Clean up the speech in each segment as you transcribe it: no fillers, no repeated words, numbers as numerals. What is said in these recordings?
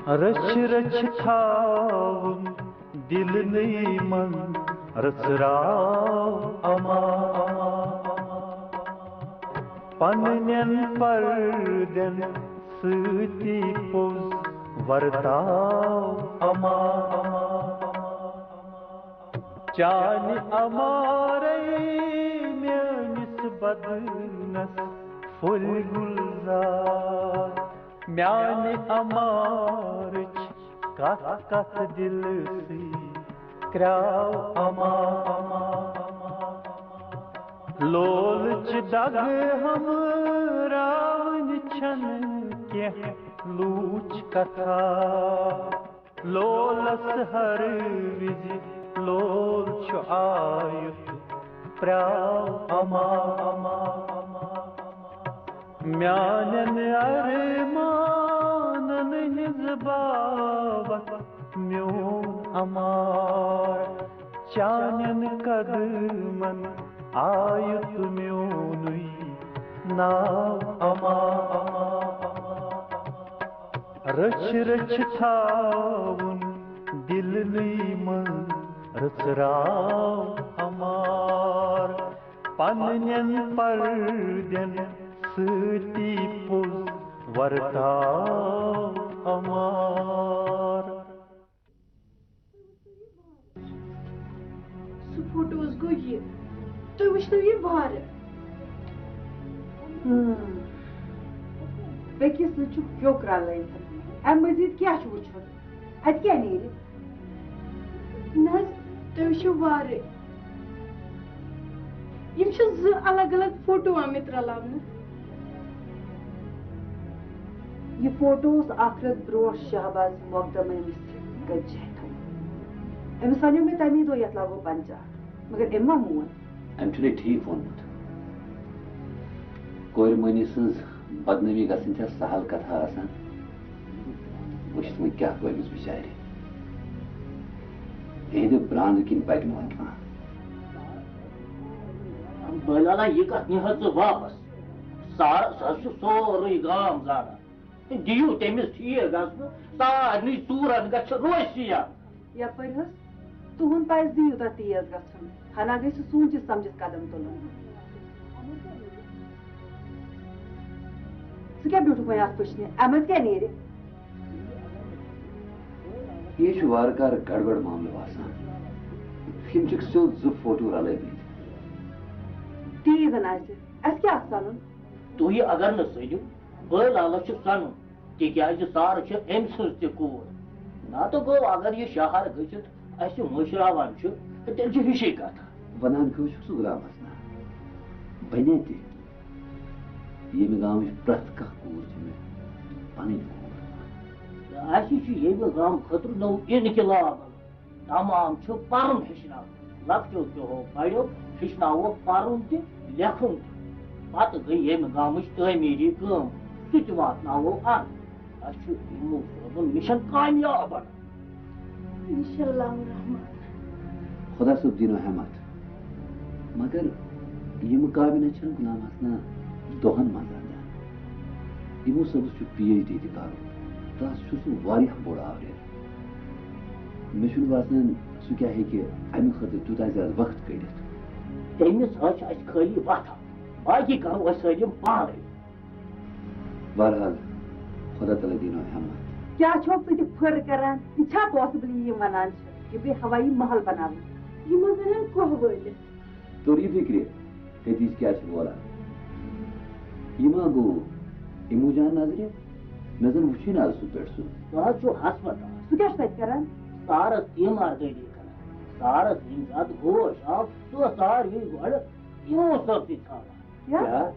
رچھ رچھ تھاون دل نئی من رژراو اما پننین پردین سۭتی پوٚز ورتاو اما چانہِ امارے میٲنِس بدنس پھُلۍ گُلزار میانہِ امارٕچ کتھ کتھ دلسٕے کرٛاو اما لولٕچ دگ ہمراوٕنۍ چھنہٕ کینٛہہ لوٗچ کتھا لولس ہر وِزِ لول چھُ آیُت پرٛاو اما میانٮ۪ن ارمانن ہٕنٛز باوَتھ میون امار چانٮ۪ن قدمن آیُت میونُے ناو اما رچھ رچھ تھاوُن دلنٕے منٛز رژراو ہمار پننٮ۪ن پردین سۭتی پوٚز ورتاو ہمار سُہ فوٹوز گوٚو یہِ تُہۍ وٕچھنو یہِ وارٕ بیٚکِس سۭتۍ چھُ پھیوٚک رلٲوِتھ اَمہِ مٔزیٖد کیٛاہ چھُ وٕچھُن اَتہِ کیٛاہ نیرِ نہ حظ تُہۍ وٕچھِو وارٕ یِم چھِ زٕ الگ الگ فوٹو آمٕتۍ رلاونہٕ یہ فوٹو اوس اکھ رٮ۪تھ برونٛٹھ شہباز مۄقدم أمِس کٔتجہِ تھوٚمُت أمِس وَنیو مےٚ تَمی دۄہ یَتھ لاگو پنٛچاٹ مگر أمۍ ما مون أمۍ چھُنَے ٹھیٖک ووٚنمُت کورِ مٔہنی سٕنٛز بدنٲمی گژھٕنۍ چھےٚ سہل کتھا آسان وٕچھِتھ وۄنۍ کیٛاہ گوٚو أمِس بِچارِ یِہنٛدِ برٛانٛدٕ کِنۍ پکہِ نہٕ وۄنۍ کانٛہہ بلالا یہِ کتھ نِہہ ژٕ واپس سارس حظ چھُ سورُے گام زانان دِیِو تٔمِس ٹھیٖک گژھنہٕ سارنٕے ژوٗرن گژھِ روسِیا یپٲرۍ حظ تُہُنٛد پزِ نہٕ یوٗتاہ تیز گژھُن ہنا گژھِ سوٗنٛچِتھ سمجھِتھ قدم تُلُن ژٕ کیٛاہ بیوٗٹھُکھ وۄنۍ اتھ وٕچھنہِ اَمہِ منٛز کیٛاہ نیرِ یہِ چھُ وارٕ کارٕ گڑبڑ معاملہٕ باسان یِم چھِکھ سیوٚد زٕ فوٹو رلٲومٕتۍ تی زن آسہِ اَسہِ کیٛاہ آسہِ سنُن تُہۍ اگر نہٕ سٔنِو بلالا چھُ سنُن تِکیٛازِ سارٕ چھِ أمۍ سٕنٛز تہِ کوٗر نتہٕ گوٚو اگر یہِ شہر گٔژھِتھ اَسہِ مٔشراوان چھُ تیٚلہِ چھِ ہِشی کتھ ونان کیٛاہ چھُکھ ژٕ غلام حسنا بنے تہِ ییٚمہِ گامٕچ پرٛٮ۪تھ کانٛہہ کوٗر چھِ مےٚ پنٕنۍ کوٗر اَسہِ چھُ ییٚمہِ گامہٕ خٲطرٕ نوٚو اِنقلاب تمام چھُ پرُن ہیٚچھناوُن لۄکٹیو تہِ بڑیو ہیٚچھناووکھ پرُن تہِ لیکھُن تہِ پتہٕ گٔے ییٚمہِ گامٕچ تعمیٖری کٲم سُہ تہِ واتناوو اَن اَسہِ چھُ یِمو صٲبُن مِشن کامیاب انشاءاللہ الرحمان خۄدا صٲب دِنو ہٮ۪مت مگر یِمہٕ کابِنہ چھنہٕ غلام حسنا دۄہن منٛز انٛدان یِمو صٲبس چھُ پی ایچ ڈی تہِ کرُن تس چھُ سُہ واریاہ بوٚڑ آوریر مےٚ چھُنہٕ باسان سُہ کیٛاہ ہیٚکہِ امہِ خٲطرٕ تیوٗتاہ زیادٕ وقت کٔڑِتھ تٔمِس حظ چھِ اَسہِ خٲلی وتھان باقی کرو أسۍ سٲلِم پانے بہرحال خۄدا تعالیٰ دِنو ہٮ۪مت کیٛاہ چھوکھ ژٕ تہِ پھٕر کران یہِ چھا پاسبل یہِ یِم ونان چھِ یہِ بیٚیہِ ہوایی محل بناوٕنۍ یِم حظ ونان کوہ وٲلِتھ توٚر یہِ فِکرِ کٔتِج کیٛاہ چھِ بولان یہِ ما گوٚو اِموٗ جان نظرِ مےٚ زن وٕچھُے نہٕ آز سُہ پٮ۪ٹھ سُہ سُہ حظ چھُ ہسپتال سُہ کیٛاہ چھُ تتہِ کران سارس تیٖماردٲری کران سارس ییٚمہِ ساتہٕ ہوش آو سُہ سار یہِ گۄڈٕ یِمو صٲبسٕے ژھانڈان کیٛاہ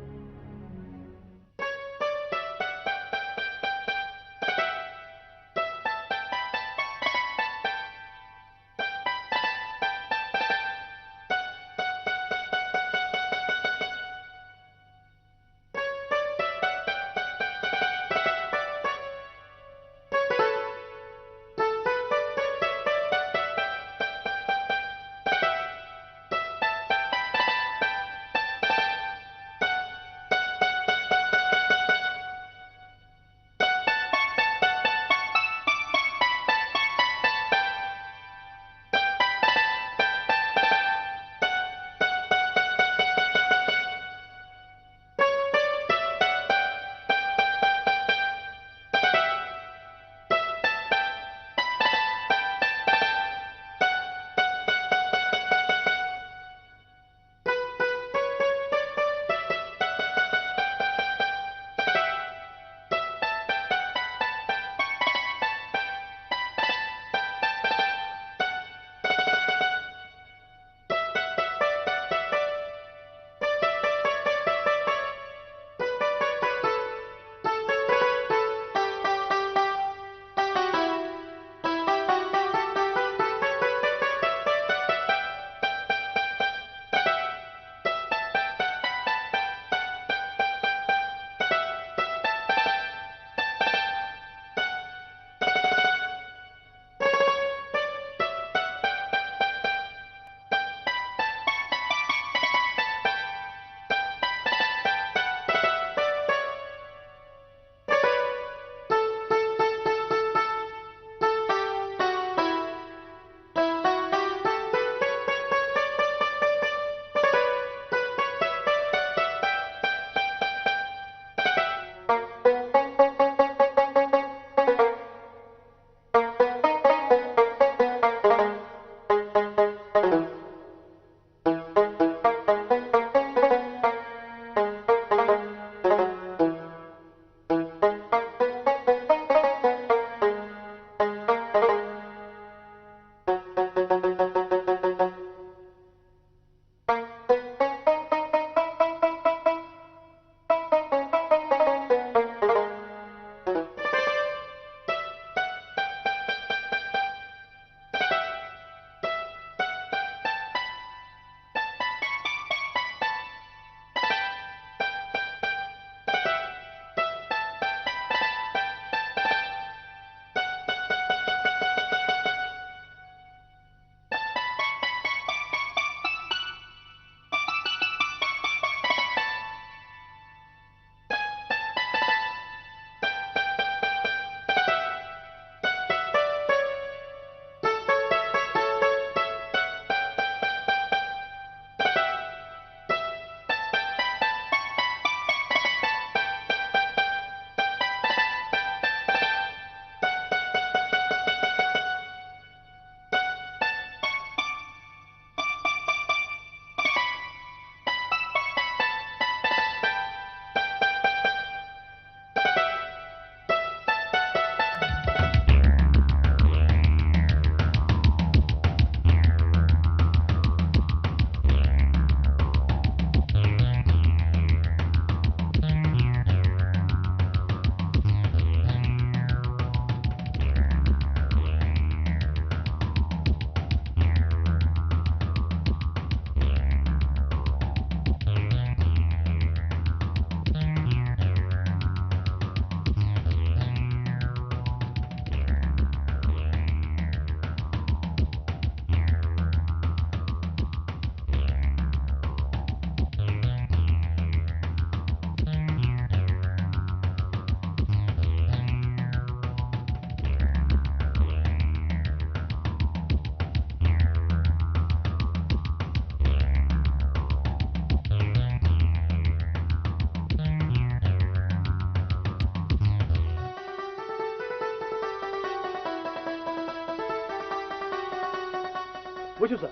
وچھو سا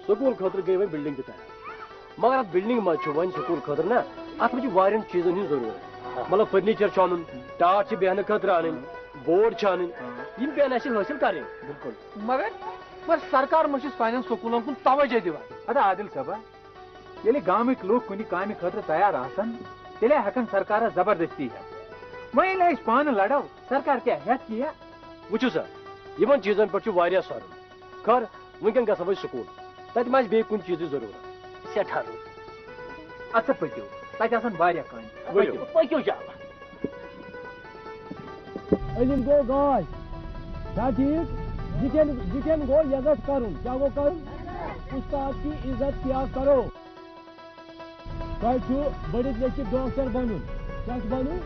سکول خاطر گئی وۄنۍ بلڈنگ تہِ تیار مگر اتھ بلڈنگ منٛز چھُ وۄنۍ سکول خاطر نا اتھ منٛز چھِ واریاہن چیٖزن ہٕنٛز ضروٗرت مطلب فرنیچر چھُ انُن ٹاٹ چھِ بیٚہنہٕ خٲطرٕ انٕنۍ بورڈ چھِ انٕنۍ یِم پیٚن اَسہِ حٲصِل کرٕنۍ بالکل مگر سرکار ما چھِ سانٮ۪ن سکوٗلن کُن توجہ دِوان ادا عادل صٲبا ییٚلہِ گامٕکۍ لُکھ کُنہِ کامہِ خٲطرٕ تیار آسن تیٚلے ہٮ۪کن سرکارس زبردستی ہٮ۪تھ وۄنۍ ییٚلہِ أسۍ پانہٕ لڑو سرکار کیٛاہ ہٮ۪تھ کینٛہہ وٕچھو سا یِمن چیٖزن پٮ۪ٹھ چھُ واریاہ سرُن خٲر وٕنکٮ۪ن گژھو أسۍ سکوٗل تتہِ ما آسہِ بیٚیہِ کُنہِ چیٖزٕچ ضروٗرت سٮ۪ٹھاہ رُت اَدٕ سا پٔکِو تَتہِ آسن واریاہ کامہِ ؤلِو پٔکِو جاوا علم گو گاش کیا ٹھیک جتن گو عزت کرن کیا گو کرن استاد کی عزت کیا کرو تہ بڑس لیکن ڈاکٹر بنن کیا بنن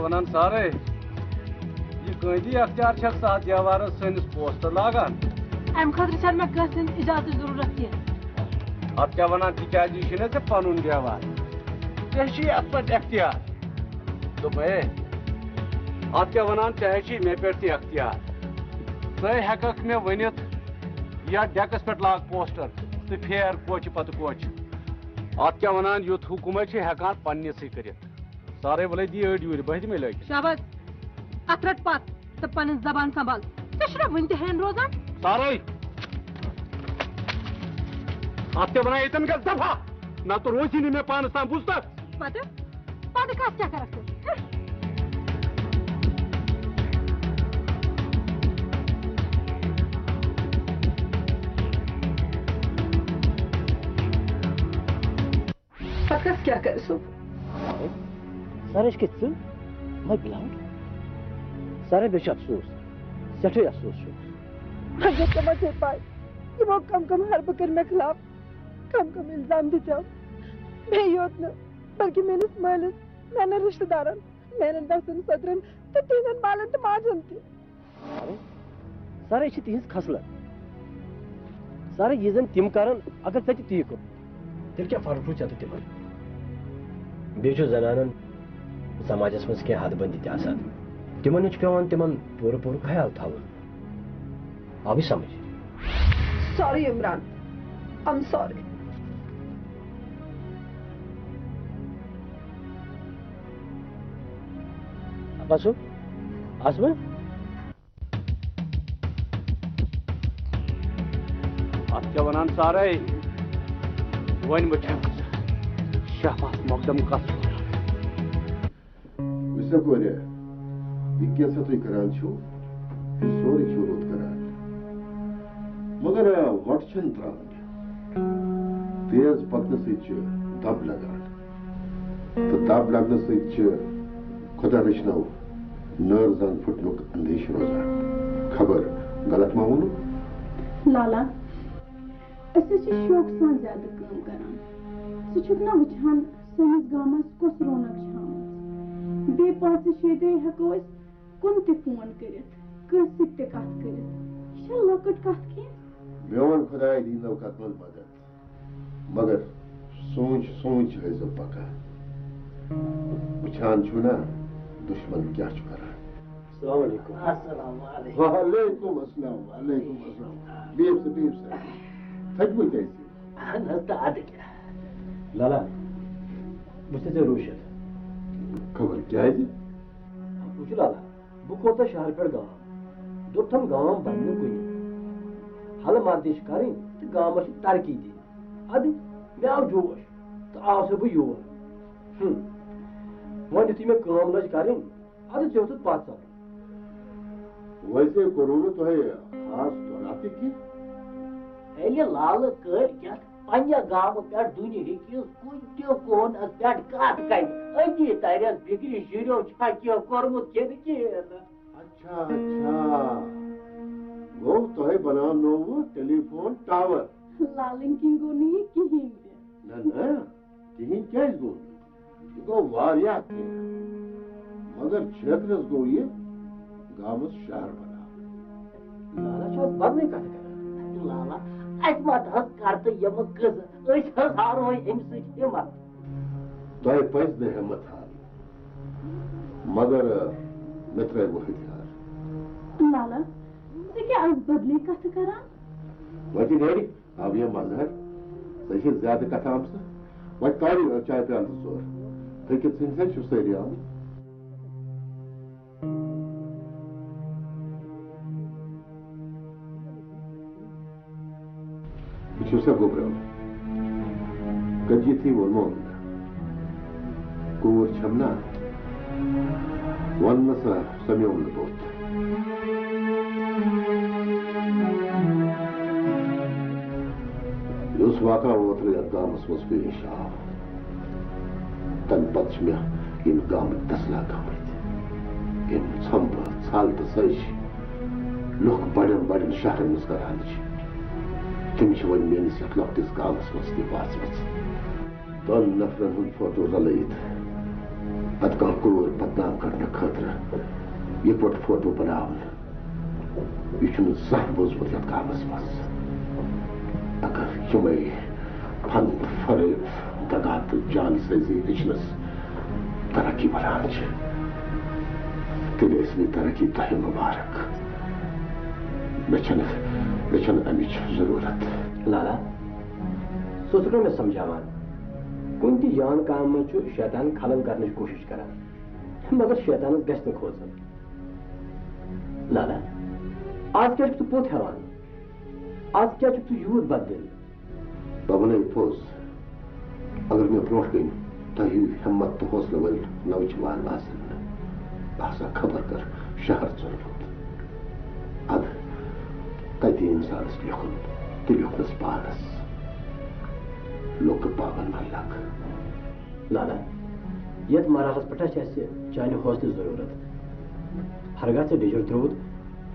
ونان سارے یہ قٲیدی اختیار چھکھ سا دیوارس سٲنِس پوسٹر لاگان ام خاطر چھنہٕ مےٚ کٲنٛسہِ ہٕنٛز اجازتٕچ ضروٗرت کینٛہہ اتھ کیٛاہ ونان تِکیٛازِ یہِ چھُنہ ژےٚ پنُن دیوار ژےٚ چھُے اتھ پٮ۪ٹھ اختیار دوٚپے اتھ کیٛاہ ونان ژےٚ چھُے مےٚ پٮ۪ٹھ تہِ اختیار ژٕ ہٮ۪ککھ مےٚ ؤنِتھ یتھ ڈیکس پٮ۪ٹھ لاگ پوسٹر تہٕ پھیر کوچہِ پتہٕ کوچہِ اتھ کیٛاہ ونان یُتھ حکوٗمت چھِ ہٮ۪کان پننسٕے کٔرِتھ سارے وَلے دی أڑۍ یوٗرۍ بٔہہِ دِمے لٲگِتھ شاباش اتھ رٹ پتھ تہٕ پنٕنۍ زبان سنبھال ژےٚ چھُنا وُنہِ تہِ ہین روزان سارے اتھ کیٛاہ ونان ییٚتٮ۪ن گژھ دفا نتہٕ روزی نہٕ مےٚ پانس تام بوٗزتھا پتہٕ کتھ چکرس ژٕ پتہٕ کس کیٛاہ کرِ سُہ سارے کِتھ ماے بِلاوُن سارے بیٚیہِ چھُ افسوٗس سٮ۪ٹھٕے افسوٗس چھُ اگر تِمن چھے پاے یِمو کم حربہٕ کٔرۍ مےٚ خلاف کم الزام دِژٮ۪م بیٚیہِ یوت نہٕ بلکہِ میٲنِس مٲلِس میانٮ۪ن رِشتہٕ دارن میانٮ۪ن دوستن صدرن تہٕ تِہنٛدٮ۪ن بالٮ۪ن تہٕ ماجن تہِ سارے چھِ تِہنٛز خصلت سارے یہِ زن تِم کرن اگر ژےٚ تہِ تی کوٚر تیٚلہِ کیٛاہ فرق چھُ ژےٚ تہٕ تِمن بیٚیہِ چھُ زنانن سماجس منٛز کینٛہہ حد بندی تہِ آسان تِمن چھُ پیٚوان تِمن پوٗرٕ خیال تھاوُن آوٕے سمجھ sorry Imran I'm sorry. Abbas Asma? اتھ کیٛاہ ونان سارے وۄنۍ وٕچھکھ شہباز مقدم کتھ مِسٹر کورے یہ کیٛاہ سا تُہۍ کران چھِو سوری رود کران مگر وٹ چھن تراون تیز پکنہ سی دب لگان تو دب لگنے سی خدا رچنو نر زن پھٹنک اندیش روزان خبر غلط ما ونو لالا أسۍ چھِ شوق سان زیادٕ کٲم کران ژٕ چھُکھ نا وٕچھان سٲنِس گامس کۄس رونق چھِ آمٕژ بیٚیہِ 5-6 دۄہہِ ہٮ۪کو أسۍ کُن تہِ فون کٔرِتھ کٲنٛسہِ سۭتۍ تہِ کتھ کٔرِتھ یہِ چھےٚ لۄکٕٹ کتھ کینٛہہ میون خداے دیٖنو کتھ منٛز مدد مگر سونچ سونچ ٲسۍزیو پکان وٕچھان چھُو نا دشمن کیٛاہ چھُ کران السلام علیکم السلام علیکم وعلیکم السلام وعلیکم السلام بِہِو سا بِہِو سا تھٔکمٕتۍ ٲسِو اہن حظ تہٕ اَدٕ کیٛاہ لالا بہٕ چھُس ژےٚ روٗشِتھ خبر کیٛازِ وٕچھ لالا بہٕ کھوژا شہرٕ پٮ۪ٹھ گام دوٚپتھم گام بنہِ نہٕ کُنہِ حلہٕ مردی چھِ کَرٕنۍ تہٕ گامس چھِ ترقی دِنۍ اَدٕ مےٚ آو جوش تہٕ آوسا بہٕ یور وۄنۍ یُتھُے مےٚ کٲم لٔج کَرٕنۍ اَدٕ ژےٚ اوسُتھ پتھ ژلُن ویسے کوٚروٕ نہٕ تۄہہِ خاص دۄرا تہِ کینٛہہ ییٚلہِ لالہٕ کٲلۍکٮ۪تھ پنٛنہِ گامہٕ پٮ۪ٹھ دُنہِکِس کُنہِ تہِ کوٗنس پٮ۪ٹھ کتھ کرِ أتی ترٮ۪س فِکرِ شُرٮ۪و چھا کینٛہہ کوٚرمُت کِنہٕ کِہیٖنۍ نہٕ اچھا اچھا گوٚو تۄہہِ بناونووٕ ٹیلی فون ٹاور لالٕنۍ کِنۍ گوٚو نہٕ یہِ کِہیٖنۍ تہِ نہ نہ کِہیٖنۍ کیٛازِ گوٚو نہٕ یہِ گوٚو واریاہ کینٛہہ مگر چھیکرس گوٚو یہِ گامس شہر بناوُن لالا چھُ حظ بدلٕے کتھ کران لالا اَسہِ مت حظ کر تہٕ یِمہٕ قٕصہٕ أسۍ حظ ہارو أمۍ سۭتۍ ہِمت تۄہہِ پزِ نہٕ ہٮ۪مت ہارٕنۍ مگر مےٚ ترٛٲوٕ ہتھیار لالا ژٕ کیٛاہ آز بدلٕے کتھٕ کران وۄنۍ نیرِ آو یہِ مظہر ژےٚ چھِ زیادٕ کتھ آمژٕ وۄنۍ کر چاے پیالہٕ 2 ژور تھٔکِتھ ژھٕنۍ سا چھُ سٲری آمٕتۍ بہٕ چھُس سا گوٚبراوُن کٔرجِتھٕے ووٚنمون کوٗر چھَم نا وَن نہٕ سا سَمیوم نہٕ بوٚتھ یُس واقع اوترٕ یتھ گامس منٛز پیش آو تمہِ پتہٕ چھِ مےٚ ییٚمہِ گامٕکۍ دسلا گٔمٕتۍ یِم ژھمبہٕ ژھل تہٕ سٲزی لُکھ بڑٮ۪ن بڑٮ۪ن شہرن منٛز کران چھِ تِم چھِ وۄنۍ میٲنِس یتھ لۄکٹِس گامس منٛز تہِ واژمٕژ 2 نفرن ہُنٛد فوٹو رلٲیِتھ پتہٕ کانٛہہ کوٗر بدنام کرنہٕ خٲطرٕ یِکوٹہٕ فوٹو بناوُن یہِ چھُنہٕ زانٛہہ بوٗزمُت یتھ گامس منٛز اگر یِمے فن فریب دگا تہٕ جال سٲزی ہیٚچھنس ترقی بڑان چھِ تیٚلہِ ٲسۍ مےٚ ترقی تۄہہِ مُبارک مےٚ چھنہٕ امِچ ضروٗرت لالا سُہ اوسُکھ نا مےٚ سمجھاوان کُنہِ تہِ جان کامہِ منٛز چھُ شیطان خلل کرنٕچ کوٗشش کران مگر شیطانس گژھِ نہٕ کھوژُن لالا آز کیٛاہ چھُکھ ژٕ پوٚت ہٮ۪وان آز کیٛاہ چھُکھ ژٕ یوٗت بددِل بہٕ وَنے پوٚز اگر مےٚ برونٛٹھ کَنہِ تۄہہِ ہِوۍ ہٮ۪مت تہٕ حوصلہٕ وٲلۍ نوجوان آسن نہٕ بہٕ ہسا خبر کر شہر ژوٚرمُت اَدٕ کتہِ اِنسانس لیکھُن تہٕ لیوکھنس پانس لوٚگ پاگل ملک لالا یتھ مرحلس پٮ۪ٹھ چھِ اَسہِ چانہِ حوصلٕچ ضروٗرت ہرگاہ ژےٚ ڈِجر ترٛووُتھ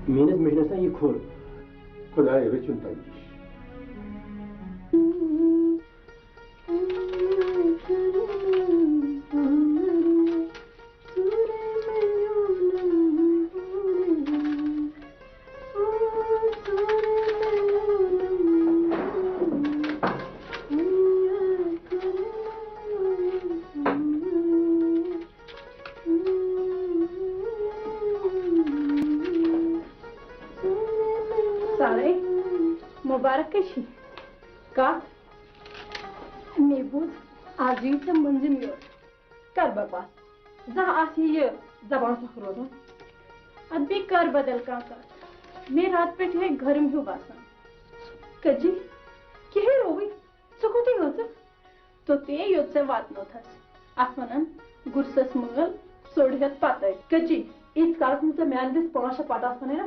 میٲنِس مِشنس نا یہِ کھوٚر خۄداے رٔچھِن تَمہِ نِش مبارک کشی کتھ مےٚ بوٗز آز یی ژےٚ مٔنٛزِم یور کر بکواس زانٛہہ آسہِ یہِ زبان سۄکھ روزان ادٕ بیٚیہِ کر بدل کانٛہہ کتھ مےٚ راتہٕ پٮ۪ٹھ یِہے گرم ہیوٗ باسان کجی کِہے رووٕے ژٕ کوٚتٕے ٲسٕکھ توٚتے یوٚت ژےٚ واتنوتھس اتھ ونان گُرسس مٲل ژوٚڑ ہٮ۪تھ پتے کجی ییٖتِس کالس نہٕ ژےٚ میانہِ دِژ 5 شےٚ پتہٕ آسہٕ نا